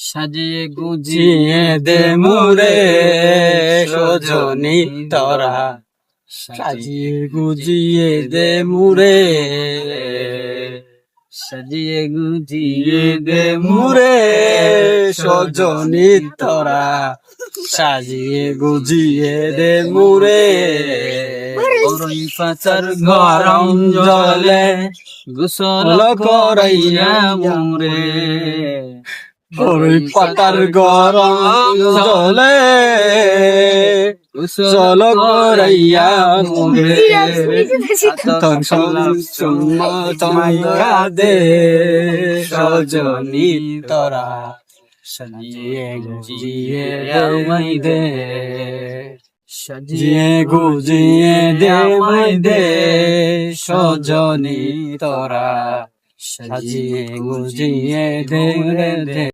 সাজিয়ে গুজিয়ে দে মুরে সজনী তোরা, সাজিয়ে গুজিয়ে দে মুরে, সাজিয়ে গুজিয়ে দে মুরে সজনী তোরা, সাজিয়ে গুজিয়ে দে মুরে। বরই পাতার গরম জলে গোসল করাইয়া মুরে, বরই পাতার গরম জলে গোসল করাইয়া মুরে। তোর চুম্মা দে সজনী তোরা, সাজিয়ে গুজিয়ে আমায় দে, সাজিয়ে গুজিয়ে দে আমায় দে সজনী তোরা, সাজিয়ে গুজিয়ে দে।